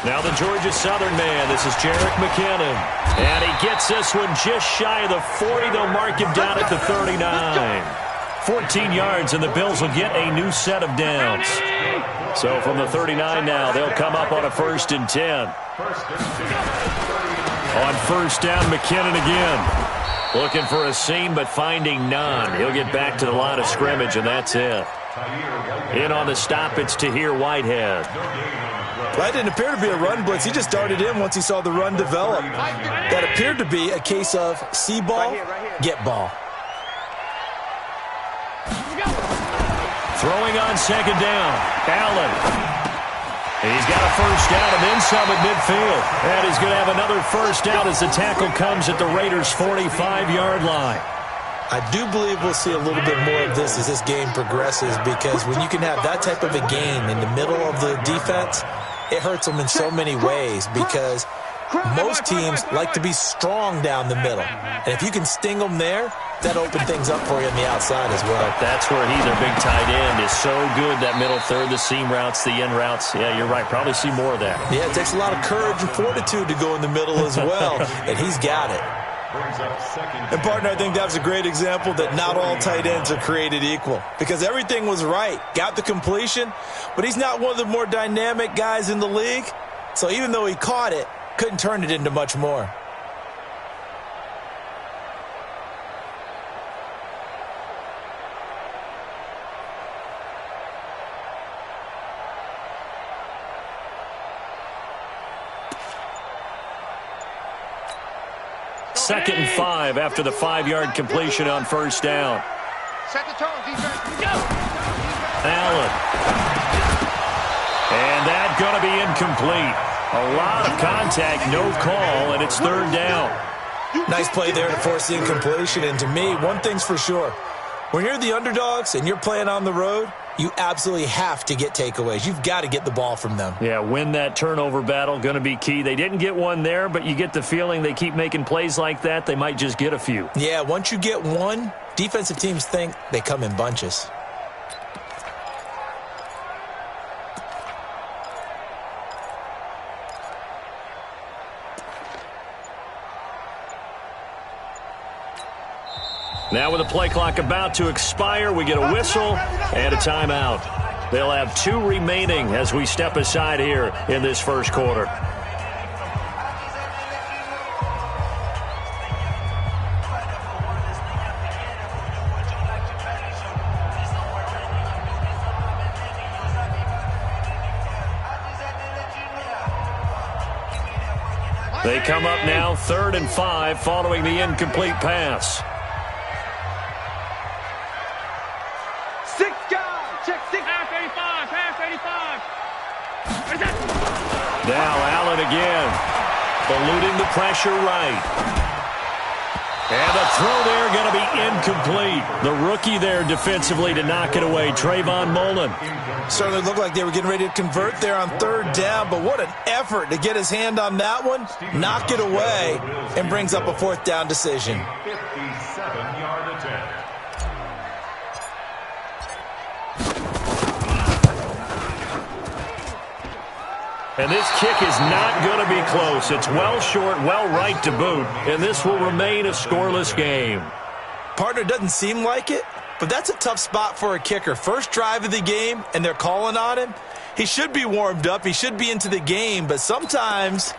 Now the Georgia Southern man. This is Jerick McKinnon. And he gets this one just shy of the 40. They'll mark him down at the 39. 14 yards, and the Bills will get a new set of downs. So from the 39 now, they'll come up on a 1st and 10. On 1st down, McKinnon again. Looking for a seam, but finding none. He'll get back to the line of scrimmage, and that's it. In on the stop, it's Tahir Whitehead. That didn't appear to be a run blitz. He just darted in once he saw the run develop. That appeared to be a case of see ball, get ball. Throwing on 2nd down, Allen. He's got a 1st down and then some at midfield. And he's going to have another 1st down as the tackle comes at the Raiders' 45-yard line. I do believe we'll see a little bit more of this as this game progresses, because when you can have that type of a game in the middle of the defense, it hurts them in so many ways, because most teams like to be strong down the middle. And if you can sting them there, that opens things up for you on the outside as well. That's where their big tight end is so good, that middle third, the seam routes, the in routes. Yeah, you're right. Probably see more of that. Yeah, it takes a lot of courage and fortitude to go in the middle as well, and he's got it. And, partner, I think that was a great example that not all tight ends are created equal, because everything was right. Got the completion, but he's not one of the more dynamic guys in the league. So even though he caught it, couldn't turn it into much more. Second and 5 after the 5-yard completion on 1st down. Set the tone, defense. Go! Allen. And that's going to be incomplete. A lot of contact, no call, and it's 3rd down. Nice play there to force the incompletion. And to me, one thing's for sure. When you're the underdogs and you're playing on the road, you absolutely have to get takeaways. You've got to get the ball from them. Yeah, win that turnover battle, going to be key. They didn't get one there, but you get the feeling they keep making plays like that, they might just get a few. Yeah, once you get one, defensive teams think they come in bunches. Now with the play clock about to expire, we get a whistle and a timeout. They'll have 2 remaining as we step aside here in this 1st quarter. They come up now 3rd and 5 following the incomplete pass. Now Allen again, eluding the pressure right. And the throw there going to be incomplete. The rookie there defensively to knock it away, Trayvon Mullen. Certainly looked like they were getting ready to convert there on 3rd down, but what an effort to get his hand on that one, knock it away, and brings up a 4th down decision. 57-yard attempt. And this kick is not going to be close. It's well short, well right to boot, and this will remain a scoreless game. Partner, doesn't seem like it, but that's a tough spot for a kicker. First drive of the game, and they're calling on him. He should be warmed up. He should be into the game, but sometimes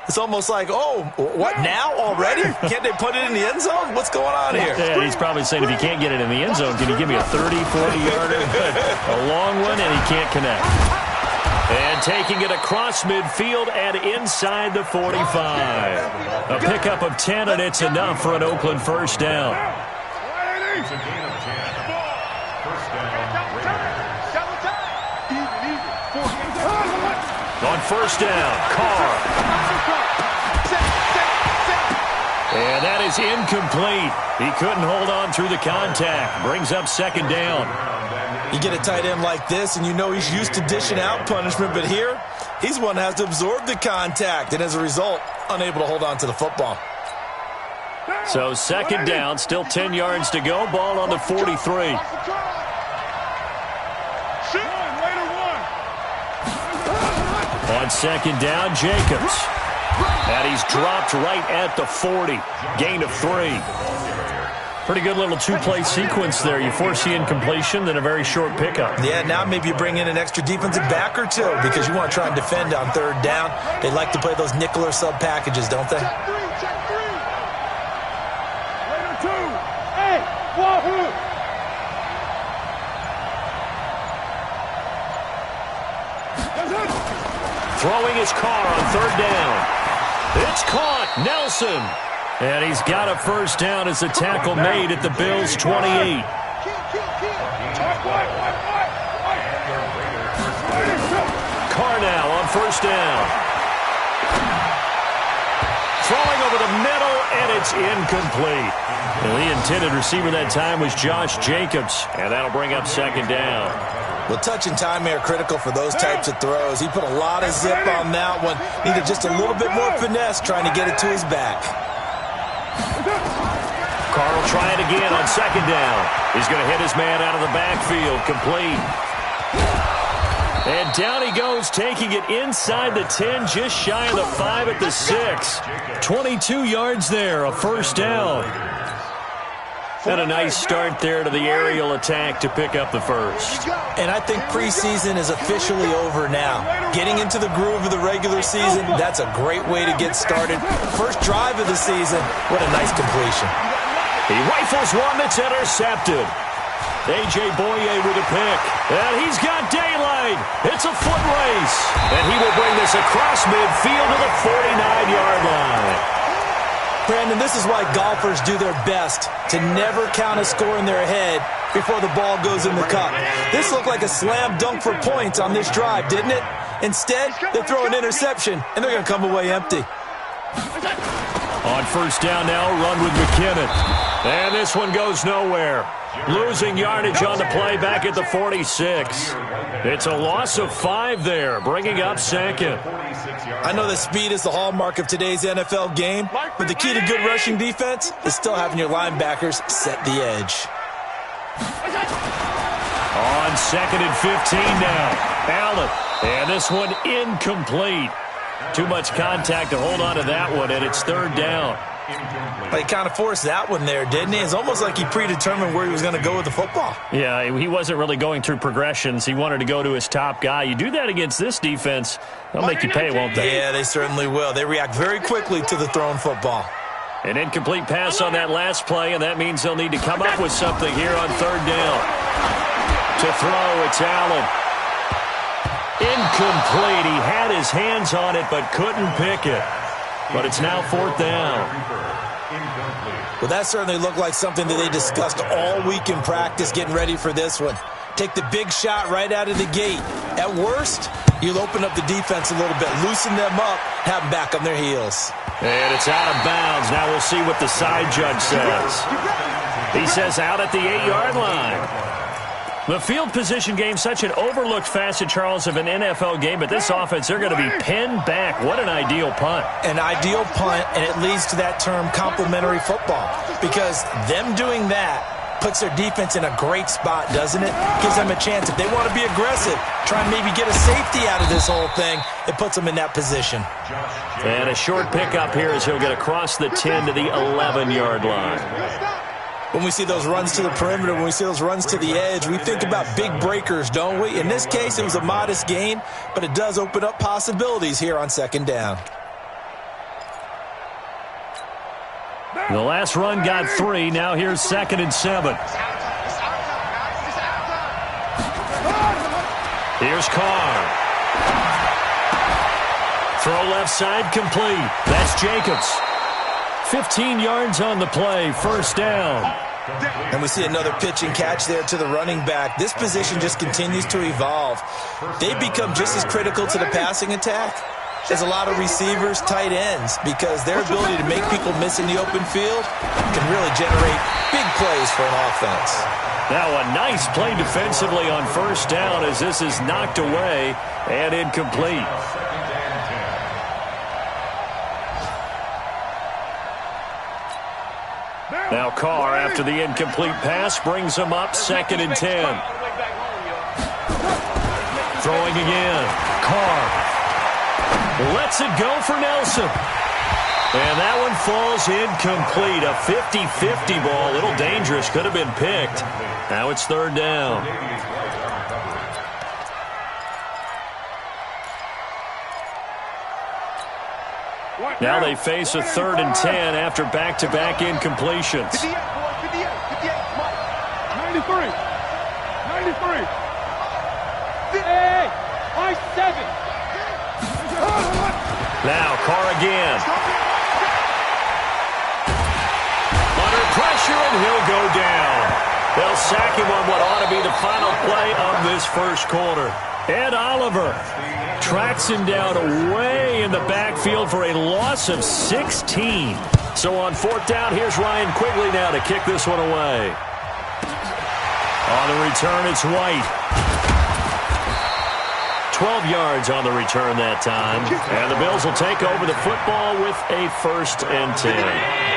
it's almost like, oh, what now already? Can't they put it in the end zone? What's going on here? Yeah, he's probably saying, if you can't get it in the end zone, can you give me a 30, 40-yarder? A long one, and he can't connect. And taking it across midfield and inside the 45. A pickup of 10, and it's enough for an Oakland 1st down. It's a gain of 10. 1st down, Raiders. On 1st down, Carr. And that is incomplete. He couldn't hold on through the contact. Brings up 2nd down. You get a tight end like this, and you know he's used to dishing out punishment, but here, he's one that has to absorb the contact, and as a result, unable to hold on to the football. So 2nd down, still 10 yards to go. Ball on the 43. On second down, Jacobs. And he's dropped right at the 40. Gain of 3. Pretty good little two-play sequence there. You force the incompletion, then a very short pickup. Yeah, now maybe you bring in an extra defensive back or two because you want to try and defend on third down. They like to play those nickel or sub packages, don't they? Check three. Raider 2. Hey, Wahoo. Throwing his car on third down. It's caught. Nelson. And he's got a first down as the tackle made at the Bills' 28. Carr now on first down. Throwing over the middle, and it's incomplete. And the intended receiver that time was Josh Jacobs, and that'll bring up second down. Well, touch and timing are critical for those types of throws. He put a lot of zip on that one. Needed just a little bit more finesse trying to get it to his back. Carr will try it again on second down. He's going to hit his man out of the backfield. Complete. And down he goes, taking it inside the 10, just shy of the 5 at the 6. 22 yards there, a first down. And a nice start there to the aerial attack to pick up the first. And I think preseason is officially over now. Getting into the groove of the regular season, that's a great way to get started. First drive of the season, what a nice completion. He rifles one that's intercepted. A.J. Boye with a pick. And he's got daylight. It's a foot race. And he will bring this across midfield to the 49-yard line. Brandon, this is why golfers do their best to never count a score in their head before the ball goes in the cup. This looked like a slam dunk for points on this drive, didn't it? Instead, they throw an interception, and they're going to come away empty. On first down now, run with McKinnon. And this one goes nowhere. Losing yardage on the play back at the 46. It's a loss of 5 there, bringing up second. I know that speed is the hallmark of today's NFL game, but the key to good rushing defense is still having your linebackers set the edge. On second and 15 now, Allen. And this one incomplete. Too much contact to hold on to that one, and it's third down. Well, he kind of forced that one there, didn't he? It's almost like he predetermined where he was going to go with the football. Yeah, he wasn't really going through progressions. He wanted to go to his top guy. You do that against this defense, they'll make you pay, won't they? Yeah, they certainly will. They react very quickly to the thrown football. An incomplete pass on that last play, and that means they'll need to come up with something here on third down. To throw, it's Allen. Incomplete. He had his hands on it but couldn't pick it. But it's now fourth down. Well, that certainly looked like something that they discussed all week in practice getting ready for this one. Take the big shot right out of the gate. At worst, you'll open up the defense a little bit, loosen them up, have them back on their heels. And it's out of bounds. Now we'll see what the side judge says. He says out at the 8-yard line. The field position game, such an overlooked facet, Charles, of an NFL game, but this offense, they're going to be pinned back. What an ideal punt. An ideal punt, and it leads to that term complementary football, because them doing that puts their defense in a great spot, doesn't it? Gives them a chance. If they want to be aggressive, try and maybe get a safety out of this whole thing, it puts them in that position. And a short pickup here as he'll get across the 10 to the 11-yard line. When we see those runs to the perimeter, when we see those runs to the edge, we think about big breakers, don't we? In this case, it was a modest gain, but it does open up possibilities here on second down. The last run got 3. Now here's second and 7. Here's Carr. Throw left side complete. That's Jacobs. 15 yards on the play, first down. And we see another pitch and catch there to the running back. This position just continues to evolve. They become just as critical to the passing attack as a lot of receivers, tight ends, because their ability to make people miss in the open field can really generate big plays for an offense. Now a nice play defensively on first down as this is knocked away and incomplete. Now Carr, after the incomplete pass, brings him up second and 10. Throwing again. Carr. Lets it go for Nelson. And that one falls incomplete. A 50-50 ball. A little dangerous. Could have been picked. Now it's third down. Now they face a 3rd and 10 after back-to-back incompletions. 58, Mike. 93. 93. Hey, Mike 7. Now Carr again. Under pressure, and he'll go down. They'll sack him on what ought to be the final play of this first quarter. Ed Oliver tracks him down away in the backfield for a loss of 16. So on 4th down, here's Ryan Quigley now to kick this one away. On the return, it's White. 12 yards on the return that time. And the Bills will take over the football with a 1st and 10.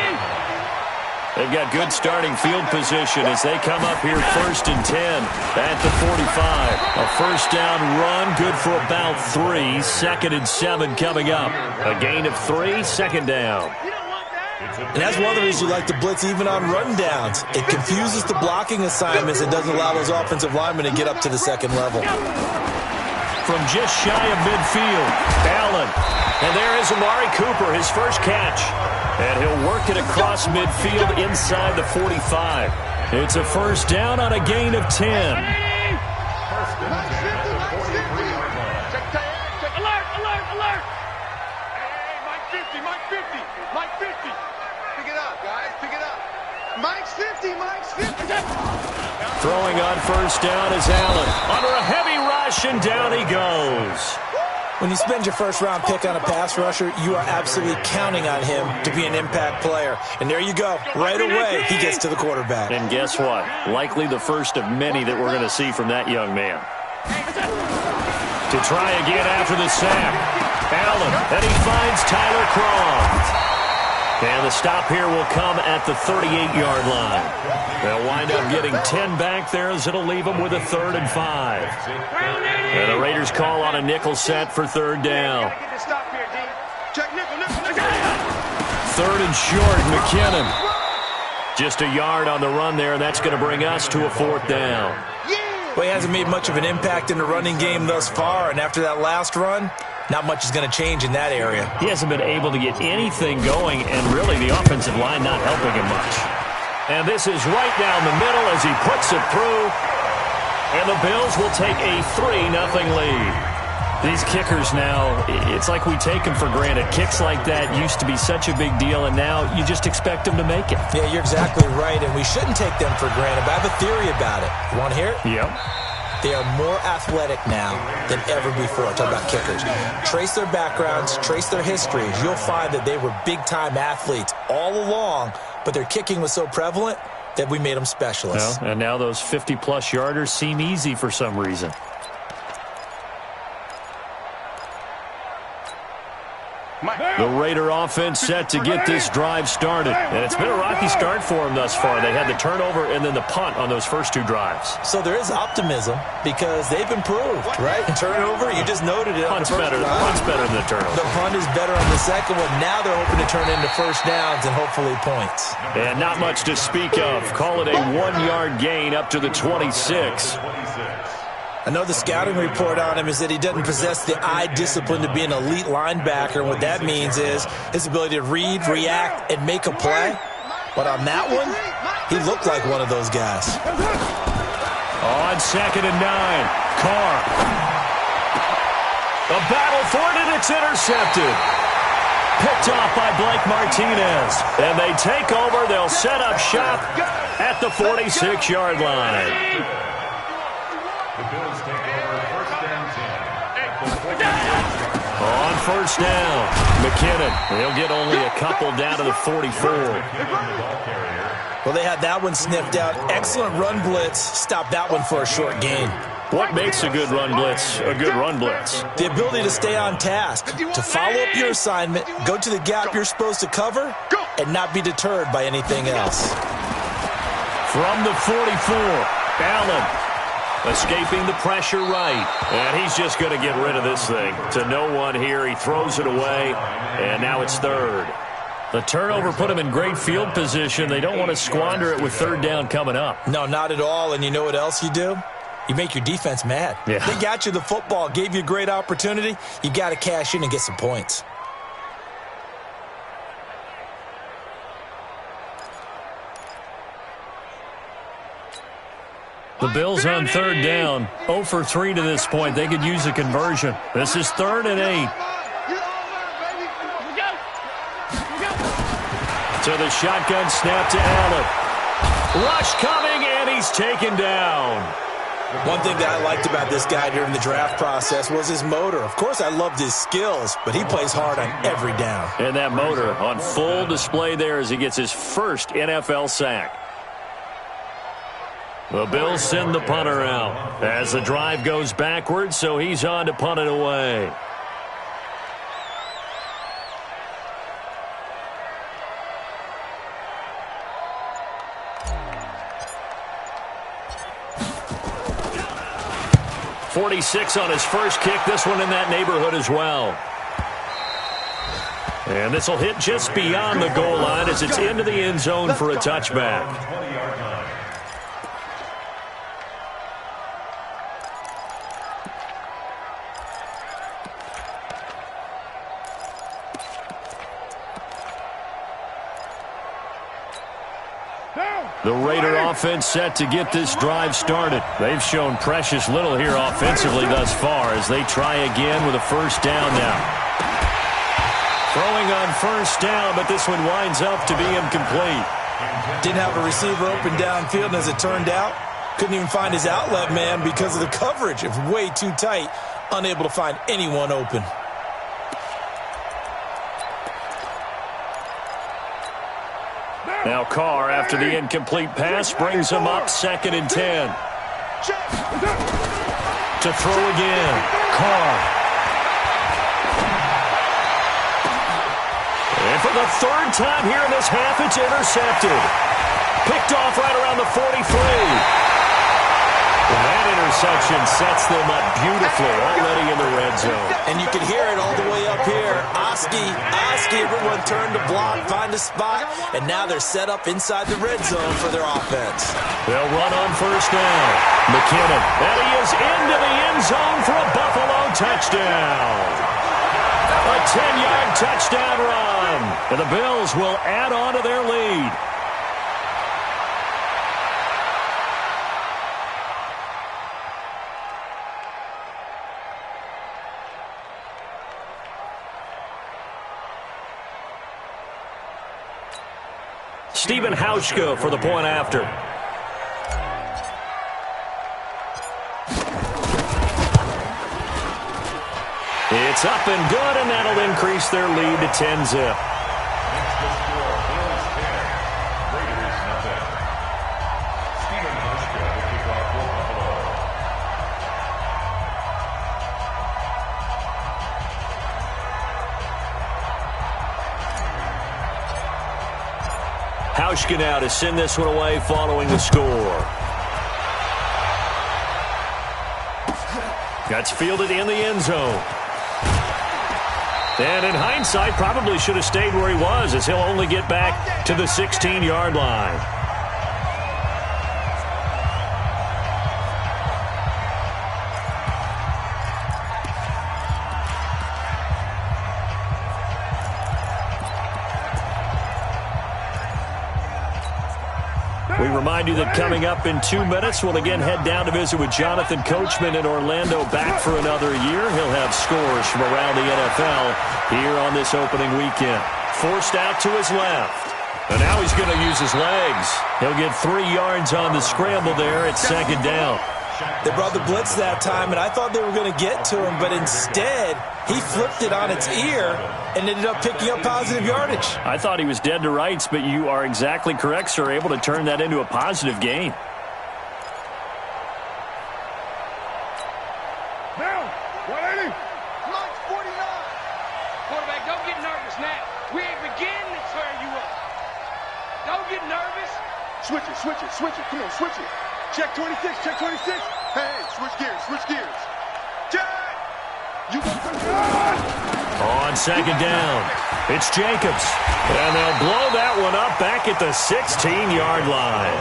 They've got good starting field position as they come up here 1st and 10 at the 45. A 1st down run, good for about 3. 2nd and 7 coming up. A gain of 3, 2nd down. And that's one of the reasons you like to blitz even on rundowns. It confuses the blocking assignments. It doesn't allow those offensive linemen to get up to the 2nd level. From just shy of midfield, Allen. And there is Amari Cooper, his first catch. And he'll work it across midfield inside the 45. It's a 1st down on a gain of 10. Alert, alert. Hey, Mike 50, Mike 50, Mike 50. Pick it up, guys, pick it up. Mike's 50, Mike's 50. Throwing on 1st down is Allen. Under a heavy rush, and down he goes. When you spend your 1st-round pick on a pass rusher, you are absolutely counting on him to be an impact player. And there you go. Right away, he gets to the quarterback. And guess what? Likely the first of many that we're going to see from that young man. To try again after the sack. Allen, and he finds Tyler Croft. And the stop here will come at the 38-yard line. They'll wind up getting 10 back there as it'll leave them with a 3rd and 5. And the Raiders call on a nickel set for 3rd down. 3rd and short, McKinnon. Just a yard on the run there, and that's going to bring us to a 4th down. Well, he hasn't made much of an impact in the running game thus far, and after that last run, not much is going to change in that area. He hasn't been able to get anything going, and really the offensive line not helping him much. And this is right down the middle as he puts it through. And the Bills will take a 3-0 lead. These kickers now, it's like we take them for granted. Kicks like that used to be such a big deal, and now you just expect them to make it. Yeah, you're exactly right, and we shouldn't take them for granted. But I have a theory about it. You want to hear it? Yep. They are more athletic now than ever before. Talk about kickers. Trace their backgrounds, trace their histories. You'll find that they were big-time athletes all along, but their kicking was so prevalent that we made them specialists. Well, and now those 50-plus yarders seem easy for some reason. The Raider offense set to get this drive started. And it's been a rocky start for them thus far. They had the turnover and then the punt on those first 2 drives. So there is optimism because they've improved, right? Turnover, you just noted it. Punt's better than the turnover. The punt is better on the second one. Now they're hoping to turn into 1st downs and hopefully points. And not much to speak of. Call it a 1-yard gain up to the 26. I know the scouting report on him is that he doesn't possess the eye discipline to be an elite linebacker. And what that means is his ability to read, react, and make a play. But on that one, he looked like one of those guys. On 2nd and 9, Carr. A battle for it, and it's intercepted. Picked off by Blake Martinez. And they take over. They'll set up shop at the 46-yard line. On 1st down, McKinnon. He'll get only a couple down to the 44. Well, they had that one sniffed out. Excellent run blitz. Stopped that one for a short gain. What makes a good run blitz a good run blitz? The ability to stay on task, to follow up your assignment, go to the gap you're supposed to cover, and not be deterred by anything else. From the 44, Allen. Escaping the pressure right. And he's just going to get rid of this thing. To no one here. He throws it away. And now it's third. The turnover put him in great field position. They don't want to squander it with third down coming up. No, not at all. And you know what else you do? You make your defense mad. Yeah. They got you the football, gave you a great opportunity. You got to cash in and get some points. The Bills on third down. 0 for 3 to this point. They could use a conversion. This is 3rd and 8. To the shotgun snap to Allen. Rush coming, and he's taken down. One thing that I liked about this guy during the draft process was his motor. Of course, I loved his skills, but he plays hard on every down. And that motor on full display there as he gets his first NFL sack. The Bills send the punter out as the drive goes backwards, so he's on to punt it away. .46 on his first kick. This one in that neighborhood as well. And this will hit just beyond the goal line as it's into the end zone for a touchback. The Raider offense set to get this drive started. They've shown precious little here offensively thus far as they try again with a first down now. Throwing on first down, but this one winds up to be incomplete. Didn't have a receiver open downfield, and as it turned out, couldn't even find his outlet man because of the coverage. It was way too tight, unable to find anyone open. Now Carr, after the incomplete pass, brings him up 2nd and 10. To throw again. Carr. And for the 3rd time here in this half, it's intercepted. Picked off right around the 43. That interception sets them up beautifully already in the red zone. And you can hear it all the way up here. Oski, everyone turned to block, find a spot, and now they're set up inside the red zone for their offense. They'll run on first down. McKinnon, and he is into the end zone for a Buffalo touchdown. A 10-yard touchdown run. And the Bills will add on to their lead. Stephen Hauschka for the point after. It's up and good, and that'll increase their lead to 10-zip. Hauschka now to send this one away following the score. That's fielded in the end zone. And in hindsight, probably should have stayed where he was as he'll only get back to the 16-yard line. We remind you that coming up in 2 minutes, we'll again head down to visit with Jonathan Coachman in Orlando, back for another year. He'll have scores from around the NFL here on this opening weekend. Forced out to his left. And now he's going to use his legs. He'll get 3 yards on the scramble there at 2nd down. They brought the blitz that time, and I thought they were going to get to him, but instead he flipped it on its ear and ended up picking up positive yardage. I thought he was dead to rights, but you are exactly correct, sir, able to turn that into a positive gain. Now, 180. Mike's 49. Quarterback, don't get nervous now. We ain't beginning to tear you up. Don't get nervous. Switch it. Come on, switch it. Check 26, check 26. Hey, switch gears, switch gears. Jack! You go. On second down, it's Jacobs. And they'll blow that one up back at the 16-yard line.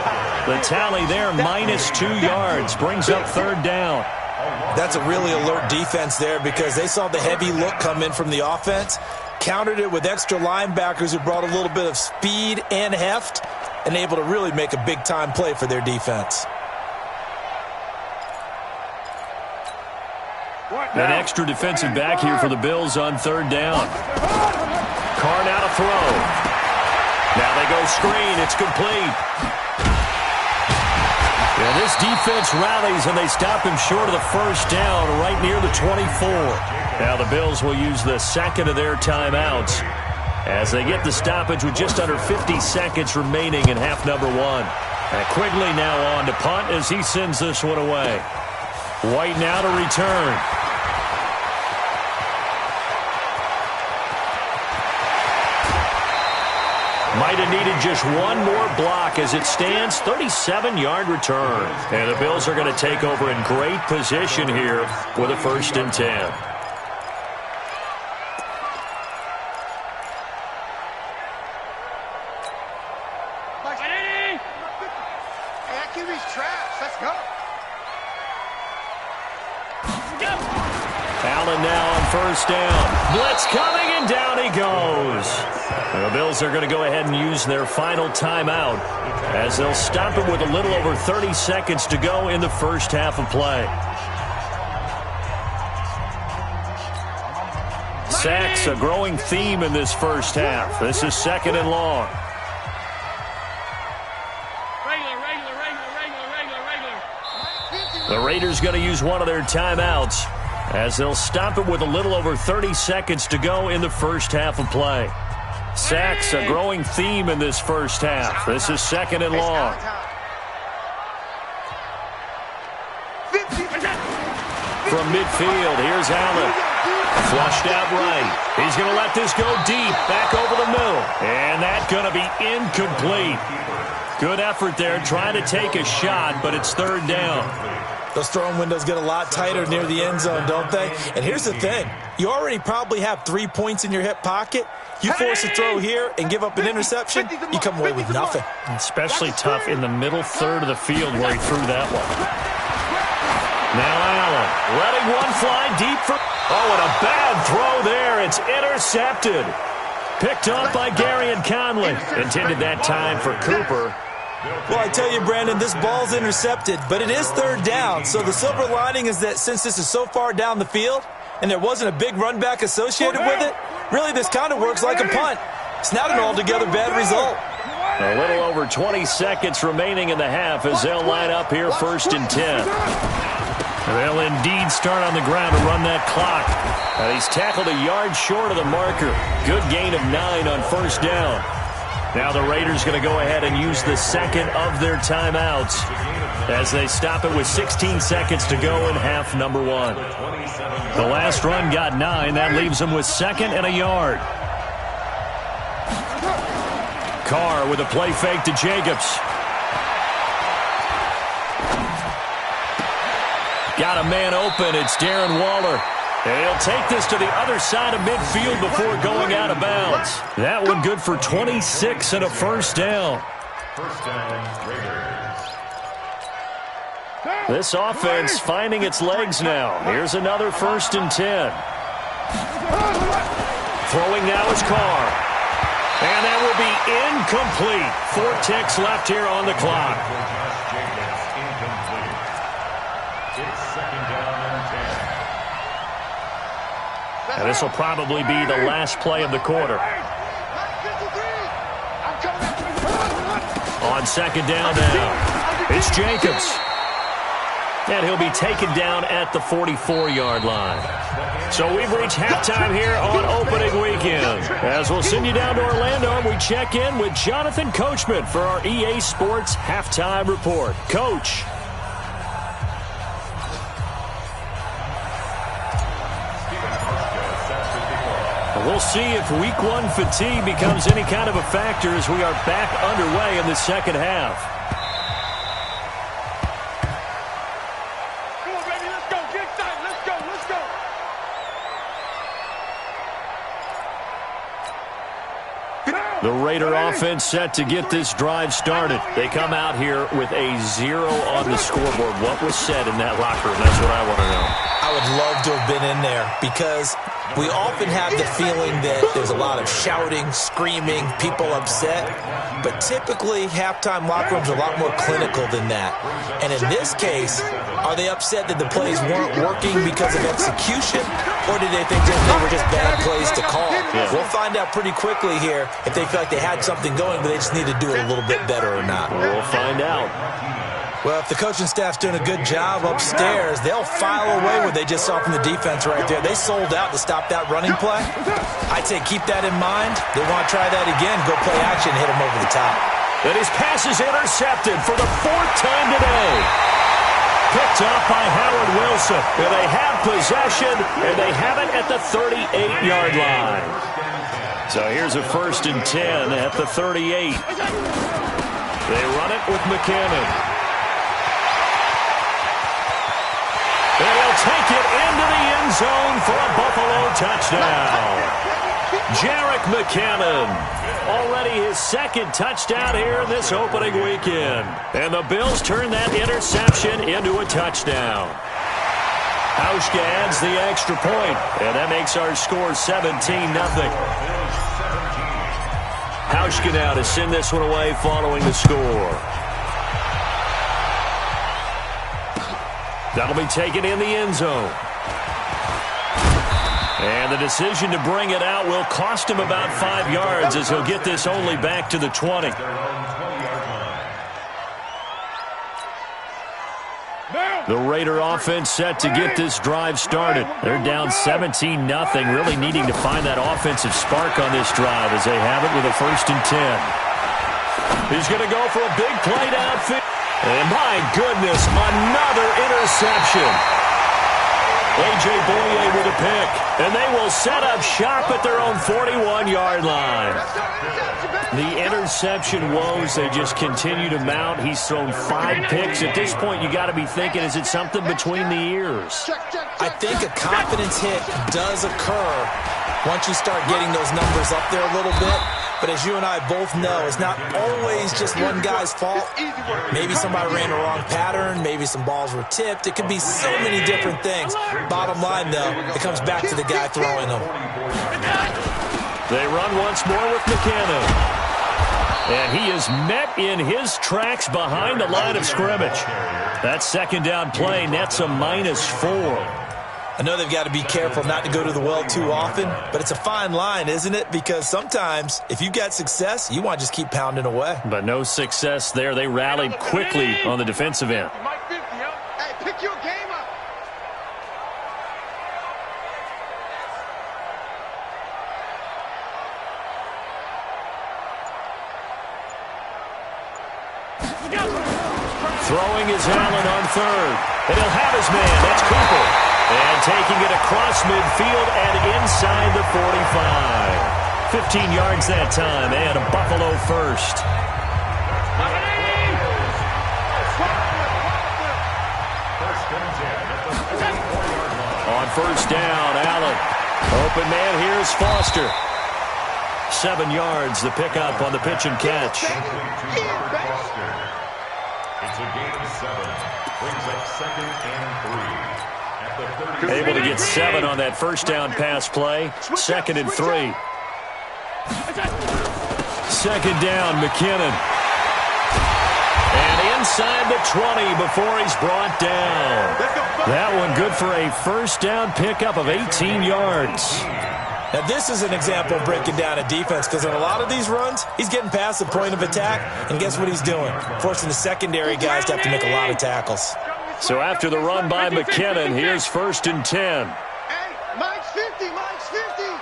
The tally there, -2 yards, brings up third down. That's a really alert defense there because they saw the heavy look come in from the offense, countered it with extra linebackers who brought a little bit of speed and heft, and able to really make a big-time play for their defense. An extra defensive back here for the Bills on third down. Carr now to throw. Now they go screen. It's complete. And this defense rallies, and they stop him short of the first down right near the 24. Now the Bills will use the second of their timeouts as they get the stoppage with just under 50 seconds remaining in half number one. And Quigley now on to punt as he sends this one away. White now to return. Might have needed just one more block as it stands, 37-yard return. And the Bills are going to take over in great position here with a 1st and 10. Hey, that QB's trash. Let's go. Allen now on first down. Blitz coming, and down he goes. And the Bills are going to go ahead and use their final timeout as they'll stop it with a little over 30 seconds to go in the first half of play. Sacks, a growing theme in this first half. This is 2nd and long. The Raiders going to use one of their timeouts as they'll stop it with a little over 30 seconds to go in the first half of play. Sacks, a growing theme in this first half. This is 2nd and long. From midfield, here's Allen. Flushed out right. He's going to let this go deep, back over the middle. And that's going to be incomplete. Good effort there, trying to take a shot, but it's third down. Those throwing windows get a lot tighter near the end zone, don't they? And here's the thing. You already probably have 3 points in your hip pocket. You force a throw here and give up an interception, you come away with nothing. Especially tough in the middle third of the field where he threw that one. Now Allen letting one fly deep for... Oh, and a bad throw there. It's intercepted. Picked up by Gary and Conley. Intended that time for Cooper. Well, I tell you, Brandon, this ball's intercepted, but it is third down. So the silver lining is that since this is so far down the field and there wasn't a big run back associated with it, really this kind of works like a punt. It's not an altogether bad result. A little over 20 seconds remaining in the half as they'll line up here 1st and 10. They'll indeed start on the ground to run that clock. And he's tackled a yard short of the marker. Good gain of 9 on first down. Now the Raiders going to go ahead and use the second of their timeouts as they stop it with 16 seconds to go in half number one. The last run got 9. That leaves them with 2nd and a yard. Carr with a play fake to Jacobs. Got a man open. It's Darren Waller. And he'll take this to the other side of midfield before going out of bounds. That one good for 26 and a first down. This offense finding its legs now. Here's another 1st and 10. Throwing now is Carr. And that will be incomplete. 4 ticks left here on the clock. And this will probably be the last play of the quarter. On 2nd down now, it's Jacobs. And he'll be taken down at the 44-yard line. So we've reached halftime here on opening weekend. As we'll send you down to Orlando, and we check in with Jonathan Coachman for our EA Sports Halftime Report. Coach. We'll see if week one fatigue becomes any kind of a factor as we are back underway in the second half. The Raider offense set to get this drive started. They come out here with a 0 on the scoreboard. What was said in that locker room? That's what I want to know. I would love to have been in there because we often have the feeling that there's a lot of shouting, screaming, people upset. But typically, halftime locker rooms are a lot more clinical than that. And in this case, are they upset that the plays weren't working because of execution? Or did they think they were just bad plays to call? Yeah. We'll find out pretty quickly here if they feel like they had something going, but they just need to do it a little bit better or not. We'll find out. Well, if the coaching staff's doing a good job upstairs, they'll file away what they just saw from the defense right there. They sold out to stop that running play. I'd say keep that in mind. They want to try that again, go play action, hit them over the top. And his pass is intercepted for the 4th time today. Picked off by Howard Wilson. And they have possession, and they have it at the 38-yard line. So here's a 1st and 10 at the 38. They run it with McKinnon. And he'll take it into the end zone for a Buffalo touchdown. Jerick McKinnon, already his 2nd touchdown here in this opening weekend. And the Bills turn that interception into a touchdown. Hauschka adds the extra point, and that makes our score 17-0. Hauschka now to send this one away following the score. That'll be taken in the end zone. And the decision to bring it out will cost him about 5 yards as he'll get this only back to the 20. The Raider offense set to get this drive started. They're down 17-0, really needing to find that offensive spark on this drive as they have it with a 1st and 10. He's going to go for a big play downfield. And my goodness, another interception. A.J. Boye with a pick. And they will set up shop at their own 41-yard line. The interception woes, they just continue to mount. He's thrown 5 picks. At this point, you got to be thinking, is it something between the ears? I think a confidence hit does occur once you start getting those numbers up there a little bit. But as you and I both know, it's not always just one guy's fault. Maybe somebody ran the wrong pattern. Maybe some balls were tipped. It could be so many different things. Bottom line, though, it comes back to the guy throwing them. They run once more with McKinnon. And he is met in his tracks behind the line of scrimmage. That 2nd down play nets a -4. I know they've got to be careful not to go to the well too often, but it's a fine line, isn't it? Because sometimes, if you've got success, you want to just keep pounding away. But no success there. They rallied quickly on the defensive end. Hey, pick your game up. Throwing is Allen on 3rd. And he'll have his man. That's Cooper. And taking it across midfield and inside the 45. 15 yards that time and a Buffalo 1st. On 1st down, Allen. Open man, here's Foster. 7 yards, the pickup on the pitch and catch. It's a gain of 7. Brings up 2nd and 3. Able to get 7 on that 1st down pass play. 2nd and 3. 2nd down, McKinnon. And inside the 20 before he's brought down. That one good for a 1st down pickup of 18 yards. Now, this is an example of breaking down a defense because in a lot of these runs, he's getting past the point of attack, and guess what he's doing? Forcing the secondary guys to have to make a lot of tackles. So after the run by McKinnon, here's 1st and 10. Hey, Mike's 50, Mike's 50.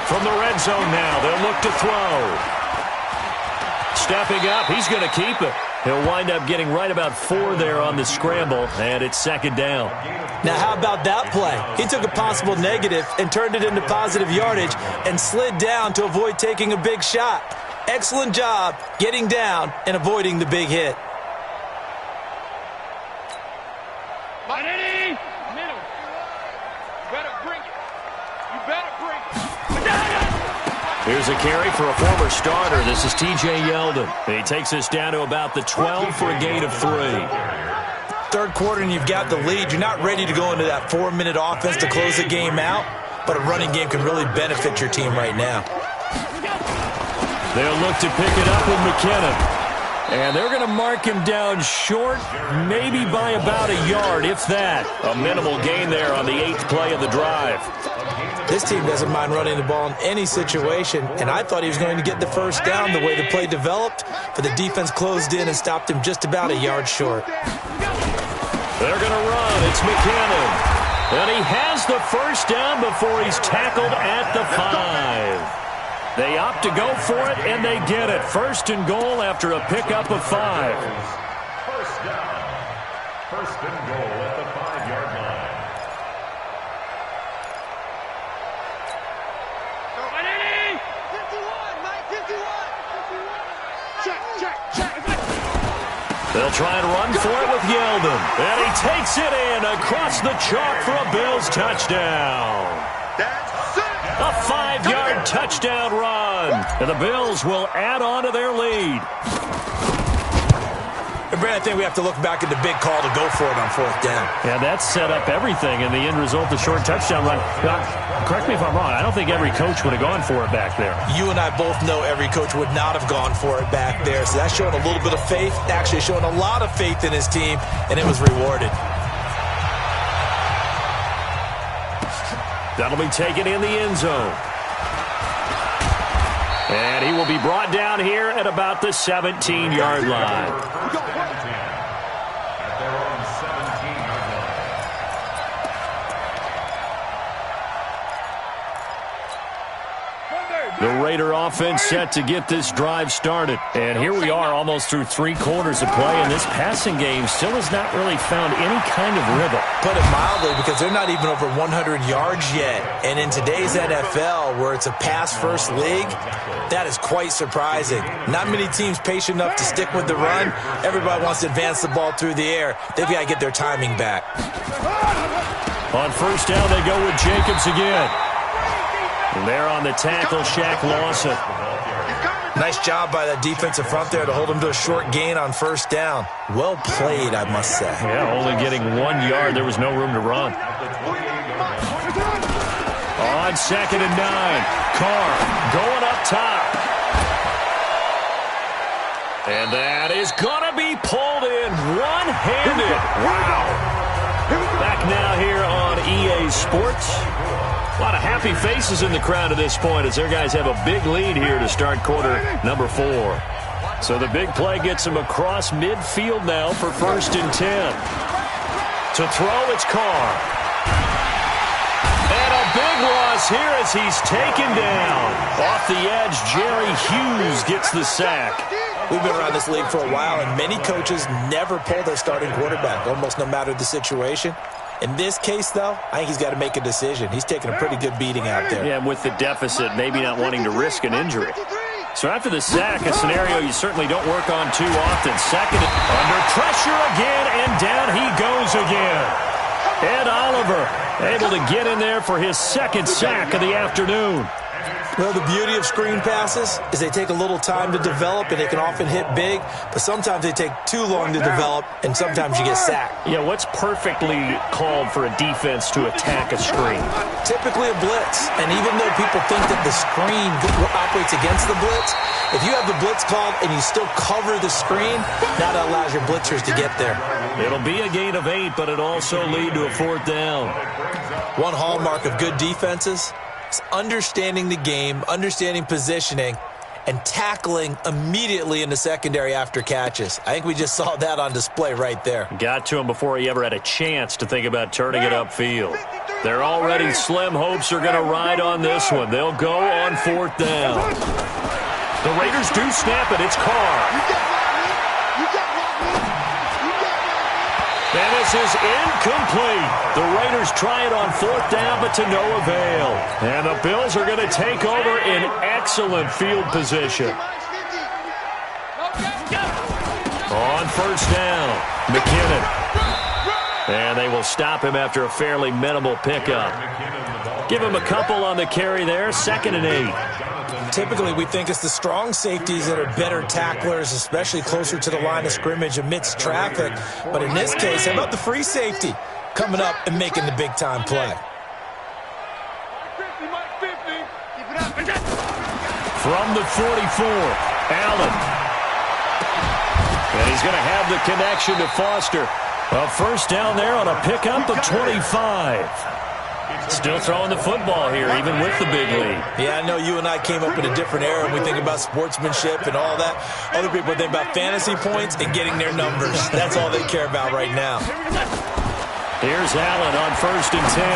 From the red zone now, they'll look to throw. Stepping up, he's going to keep it. He'll wind up getting right about 4 there on the scramble, and it's 2nd down. Now, how about that play? He took a possible negative and turned it into positive yardage and slid down to avoid taking a big shot. Excellent job getting down and avoiding the big hit. Here's a carry for a former starter. This is T.J. Yeldon. He takes us down to about the 12 for a gain of 3. Third quarter and you've got the lead. You're not ready to go into that 4-minute offense to close the game out, but a running game can really benefit your team right now. They'll look to pick it up with McKinnon. And they're going to mark him down short, maybe by about a yard, if that. A minimal gain there on the 8th play of the drive. This team doesn't mind running the ball in any situation, and I thought he was going to get the first down the way the play developed, but the defense closed in and stopped him just about a yard short. They're going to run. It's McKinnon. And he has the first down before he's tackled at the 5. They opt to go for it, and they get it. First and goal after a pickup of 5. First down. First and goal at the 5-yard line. Ready? 51, Mike, 51. Check. They'll try and run for it with Yeldon. And he takes it in across the chalk for a Bills touchdown. That's it. A 5-yard touchdown run. And the Bills will add on to their lead. And Brad, I think we have to look back at the big call to go for it on 4th down. Yeah, that set up everything in the end result, the short touchdown run. Correct me if I'm wrong. I don't think every coach would have gone for it back there. You and I both know every coach would not have gone for it back there. So that's showing a little bit of faith, actually showing a lot of faith in his team, and it was rewarded. That'll be taken in the end zone. And he will be brought down here at about the 17-yard line. At their own 17-yard line. The Raider offense set to get this drive started. And here we are almost through 3 quarters of play, and this passing game still has not really found any kind of rhythm. Put it mildly, because they're not even over 100 yards yet. And in today's NFL, where it's a pass-first league, that is quite surprising. Not many teams patient enough to stick with the run. Everybody wants to advance the ball through the air. They've got to get their timing back. On first down, they go with Jacobs again. And they're on the tackle, Shaq Lawson. Nice job by that defensive front there to hold him to a short gain on first down. Well played, I must say. Yeah, only getting 1 yard. There was no room to run. On 2nd and 9, Carr going up top. And that is going to be pulled in one-handed. Wow. Back now here on EA Sports. A lot of happy faces in the crowd at this point as their guys have a big lead here to start quarter number 4. So the big play gets them across midfield now for 1st and 10. To throw, it's Carr. And a big loss here as he's taken down. Off the edge, Jerry Hughes gets the sack. We've been around this league for a while, and many coaches never pull their starting quarterback, almost no matter the situation. In this case, though, I think he's got to make a decision. He's taking a pretty good beating out there. Yeah, with the deficit, maybe not wanting to risk an injury. So after the sack, a scenario you certainly don't work on too often. Second, under pressure again, and down he goes again. Ed Oliver able to get in there for his 2nd sack of the afternoon. Well, the beauty of screen passes is they take a little time to develop, and they can often hit big, but sometimes they take too long to develop, and sometimes you get sacked. Yeah, what's perfectly called for a defense to attack a screen? Typically a blitz, and even though people think that the screen operates against the blitz, if you have the blitz called and you still cover the screen, that allows your blitzers to get there. It'll be a gain of 8, but it also lead to a 4th down. One hallmark of good defenses is understanding the game, understanding positioning, and tackling immediately in the secondary after catches. I think we just saw that on display right there. Got to him before he ever had a chance to think about turning it upfield. They're already slim hopes are going to ride on this one. They'll go on 4th down. The Raiders do snap it. It's Carr. And this is incomplete. The Raiders try it on 4th down, but to no avail. And the Bills are going to take over in excellent field position. On first down, McKinnon. And they will stop him after a fairly minimal pickup. Give him a couple on the carry there, 2nd and 8. Typically, we think it's the strong safeties that are better tacklers, especially closer to the line of scrimmage amidst traffic. But in this case, how about the free safety coming up and making the big-time play? From the 44, Allen. And he's going to have the connection to Foster. A first down there on a pickup of 25. Still throwing the football here, even with the big lead. Yeah, I know you and I came up in a different era and we think about sportsmanship and all that. Other people think about fantasy points and getting their numbers. That's all they care about right now. Here's Allen on 1st and 10.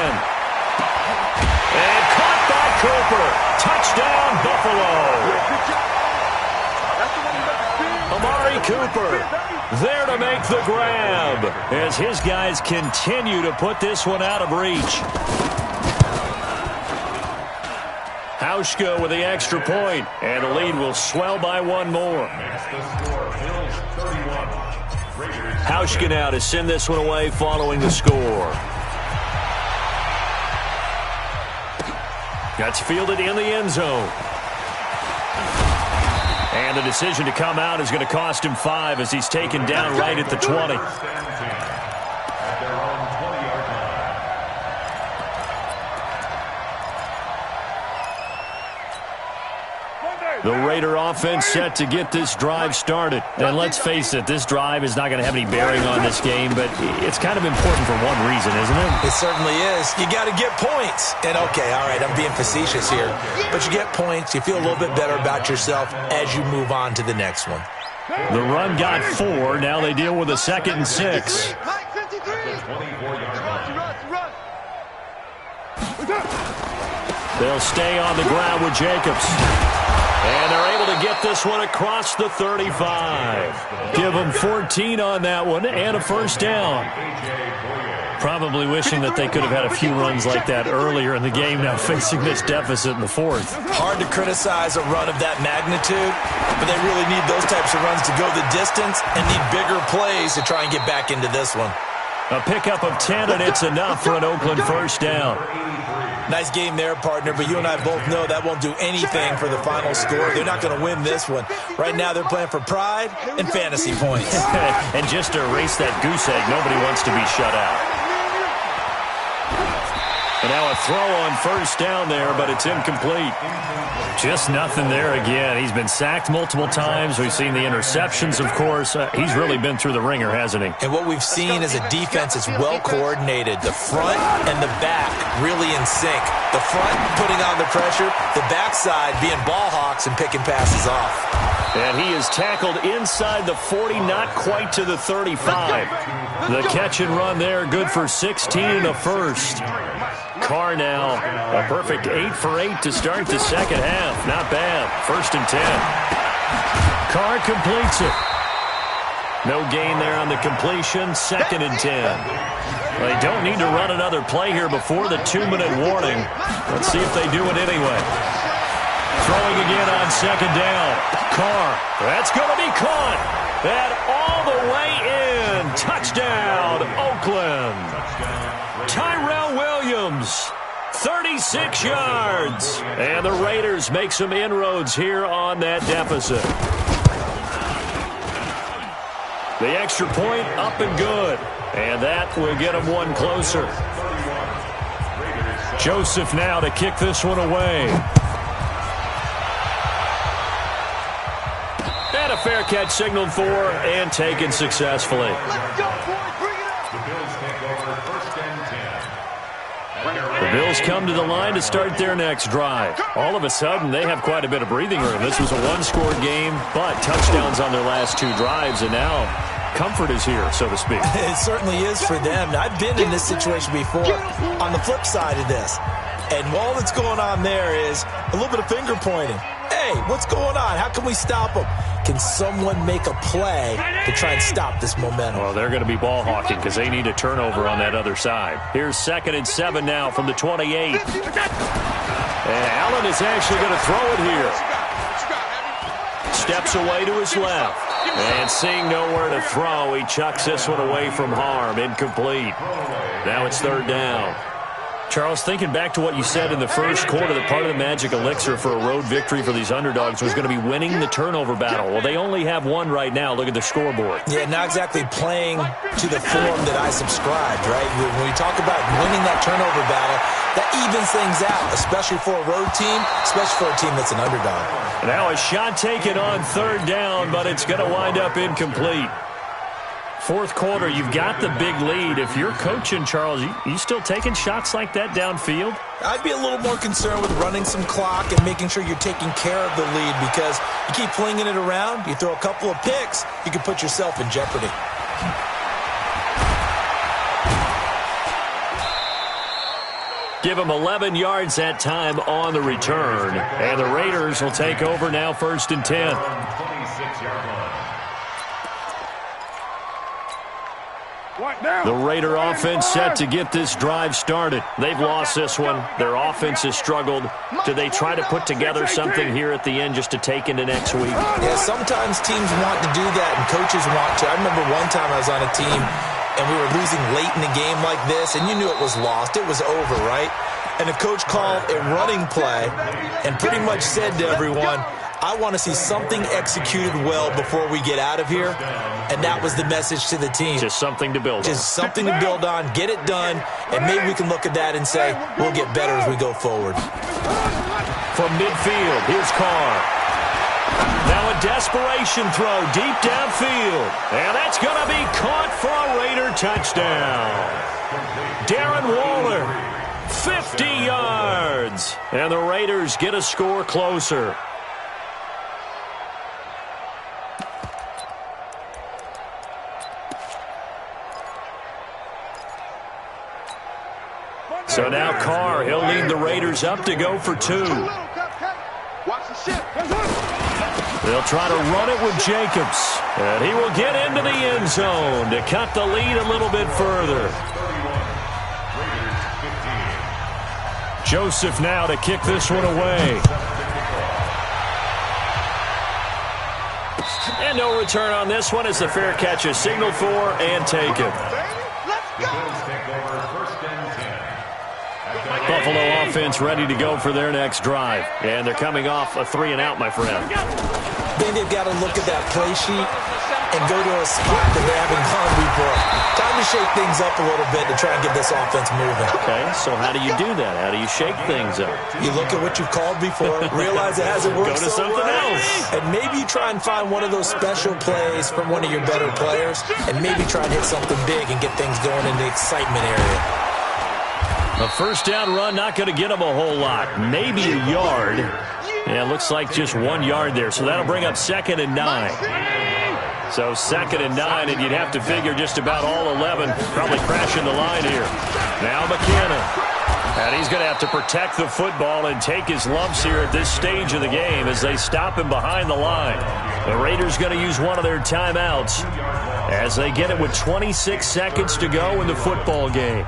And caught by Cooper. Touchdown, Buffalo. Amari Cooper there to make the grab as his guys continue to put this one out of reach. Hauschka with the extra point, and the lead will swell by one more. Hauschka now to send this one away following the score. That's fielded in the end zone. And the decision to come out is going to cost him 5 as he's taken down right at the 20. The Raider offense set to get this drive started. And let's face it, this drive is not going to have any bearing on this game, but it's kind of important for one reason, isn't it? It certainly is. You got to get points. And, okay, all right, I'm being facetious here. But you get points, you feel a little bit better about yourself as you move on to the next one. The run got 4. Now they deal with a 2nd and 6. They'll stay on the ground with Jacobs. And they're able to get this one across the 35. Give them 14 on that one and a first down. Probably wishing that they could have had a few runs like that earlier in the game, now facing this deficit in the 4th. Hard to criticize a run of that magnitude, but they really need those types of runs to go the distance and need bigger plays to try and get back into this one. A pickup of 10, and it's enough for an Oakland first down. Nice game there, partner, but you and I both know that won't do anything for the final score. They're not going to win this one. Right now, they're playing for pride and fantasy points. And just to erase that goose egg, nobody wants to be shut out. And now a throw on first down there, but it's incomplete. Just nothing there again. He's been sacked multiple times. We've seen the interceptions, of course. He's really been through the ringer, hasn't he? And what we've seen is a defense that's well-coordinated. The front and the back really in sync. The front putting on the pressure, the backside being ball hawks and picking passes off. And he is tackled inside the 40, not quite to the 35. The catch and run there, good for 16 and a first. Carr now, a perfect 8 for 8 to start the second half. Not bad. 1st and 10. Carr completes it. No gain there on the completion. 2nd and 10. They don't need to run another play here before the 2-minute warning. Let's see if they do it anyway. Throwing again on 2nd down. Carr, that's going to be caught. And all the way in. Touchdown, Oakland. Tyrell Williams, 36 yards. And the Raiders make some inroads here on that deficit. The extra point up and good. And that will get them one closer. Joseph now to kick this one away. And a fair catch signaled for and taken successfully. The Bills come to the line to start their next drive. All of a sudden, they have quite a bit of breathing room. This was a one-score game, but touchdowns on their last 2 drives, and now comfort is here, so to speak. It certainly is for them. I've been in this situation before on the flip side of this. And all that's going on there is a little bit of finger pointing. Hey, what's going on? How can we stop them? Can someone make a play to try and stop this momentum? Well, they're going to be ball hawking because they need a turnover on that other side. Here's 2nd and 7 now from the 28. And Allen is actually going to throw it here. Steps away to his left. And seeing nowhere to throw, he chucks this one away from harm. Incomplete. Now it's 3rd down. Charles, thinking back to what you said in the first quarter, that part of the magic elixir for a road victory for these underdogs was going to be winning the turnover battle. Well, they only have one right now. Look at the scoreboard. Yeah, not exactly playing to the form that I subscribed, right? When we talk about winning that turnover battle, that evens things out, especially for a road team, especially for a team that's an underdog. Now a shot taken on third down, but it's going to wind up incomplete. Fourth quarter, you've got the big lead. If you're coaching, Charles, you still taking shots like that downfield? I'd be a little more concerned with running some clock and making sure you're taking care of the lead, because you keep flinging it around, you throw a couple of picks, you can put yourself in jeopardy. Give them 11 yards that time on the return. And the Raiders will take over now, 1st and 10. 26-yard line. The Raider offense set to get this drive started. They've lost this one. Their offense has struggled. Do they try to put together something here at the end just to take into next week? Yeah, sometimes teams want to do that and coaches want to. I remember one time I was on a team and we were losing late in the game like this, and you knew it was lost. It was over, right? And the coach called a running play and pretty much said to everyone, I want to see something executed well before we get out of here. And that was the message to the team. Just something to build on. Just something to build on, get it done, and maybe we can look at that and say, we'll get better as we go forward. From midfield, here's Carr. Now a desperation throw deep downfield. And that's going to be caught for a Raider touchdown. Darren Waller, 50 yards. And the Raiders get a score closer. So now Carr, he'll lead the Raiders up to go for 2. They'll try to run it with Jacobs. And he will get into the end zone to cut the lead a little bit further. Joseph now to kick this one away. And no return on this one as the fair catch is signaled for and taken. Buffalo offense ready to go for their next drive. And they're coming off a 3-and-out, my friend. Then they've got to look at that play sheet and go to a spot that they haven't gone before. Time to shake things up a little bit to try and get this offense moving. Okay, so how do you do that? How do you shake things up? You look at what you've called before, realize it hasn't worked Go to so something well, else. and maybe you try and find one of those special plays from one of your better players, and maybe try and hit something big and get things going in the excitement area. A first down run, not going to get him a whole lot. Maybe a yard. Yeah, it looks like just 1 yard there. So that'll bring up 2nd and 9. So 2nd and 9, and you'd have to figure just about all 11 probably crashing the line here. Now McKinnon. And he's going to have to protect the football and take his lumps here at this stage of the game as they stop him behind the line. The Raiders going to use one of their timeouts as they get it with 26 seconds to go in the football game.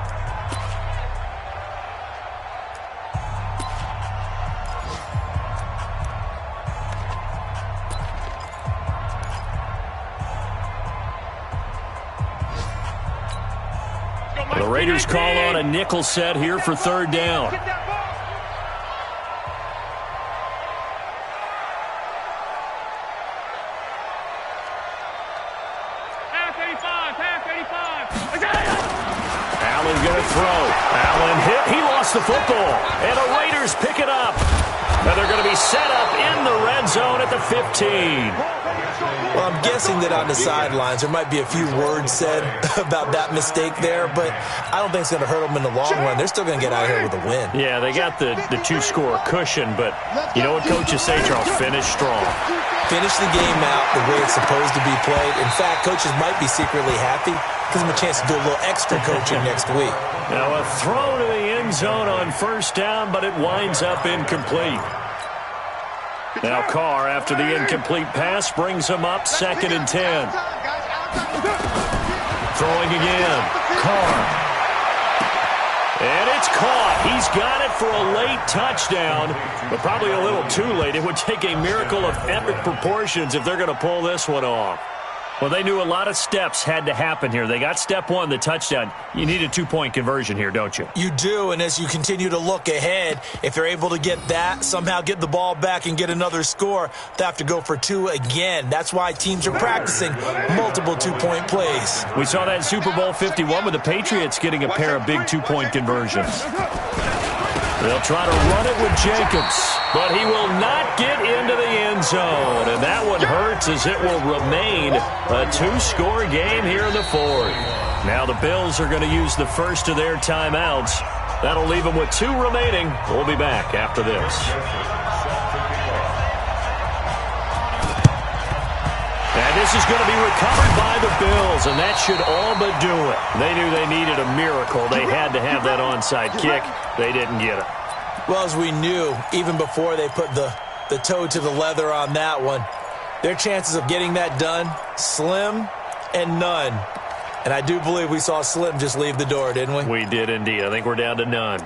The Raiders call on a nickel set here for 3rd down. Allen going to throw. Allen hit. He lost the football. And the Raiders pick it up. And they're going to be set up in the red zone at the 15. Well, I'm guessing that on the sidelines there might be a few words said about that mistake there, but I don't think it's going to hurt them in the long run. They're still going to get out of here with a win. Yeah, they got the 2-score cushion, but you know what coaches say, Charles? Finish strong. Finish the game out the way it's supposed to be played. In fact, coaches might be secretly happy. Gives them a chance to do a little extra coaching next week. Now a throw to the end zone on 1st down, but it winds up incomplete. Now Carr, after the incomplete pass, brings him up 2nd and 10. Throwing again. Carr. And it's caught. He's got it for a late touchdown, but probably a little too late. It would take a miracle of epic proportions if they're going to pull this one off. Well, they knew a lot of steps had to happen here. They got step one, the touchdown. You need a two-point conversion here, don't you? You do, and as you continue to look ahead, if they're able to get that, somehow get the ball back and get another score, they have to go for two again. That's why teams are practicing multiple two-point plays. We saw that in Super Bowl 51 with the Patriots getting a pair of big two-point conversions. They'll try to run it with Jacobs, but he will not get into the end zone. And that one hurts as it will remain a two-score game here in the fourth. Now the Bills are going to use the first of their timeouts. That'll leave them with two remaining. We'll be back after this. And this is going to be recovered by the Bills, and that should all but do it. They knew they needed a miracle. They had to have that onside kick. They didn't get it. Well, as we knew, even before they put the toe to the leather on that one, their chances of getting that done, slim and none. And I do believe we saw Slim just leave the door, didn't we? We did indeed. I think we're down to none.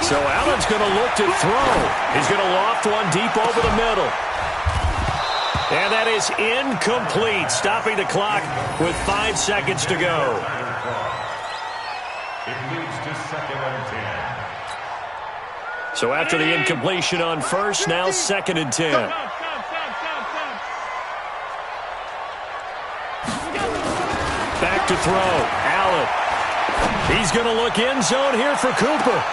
So Allen's going to look to throw. He's going to loft one deep over the middle. And that is incomplete, stopping the clock with 5 seconds to go. It leads to 2nd and 10. So after the incompletion on first, now 2nd and 10. Back to throw. Allen. He's going to look end zone here for Cooper.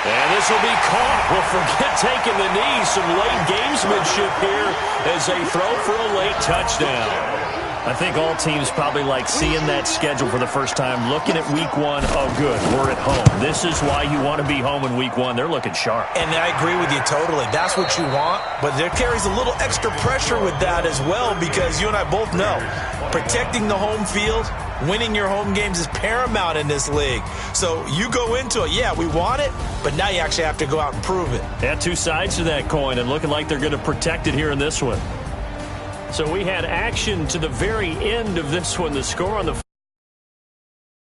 And this will be caught. Well, forget taking the knee. Some late gamesmanship here as they throw for a late touchdown. I think all teams probably like seeing that schedule for the first time, looking at week one. Oh, good, we're at home. This is why you want to be home in week one. They're looking sharp. And I agree with you totally. That's what you want. But there carries a little extra pressure with that as well, because you and I both know protecting the home field, winning your home games is paramount in this league. So you go into it, yeah, we want it, but now you actually have to go out and prove it. Yeah, two sides to that coin, and looking like they're going to protect it here in this one. So we had action to the very end of this one. The score on the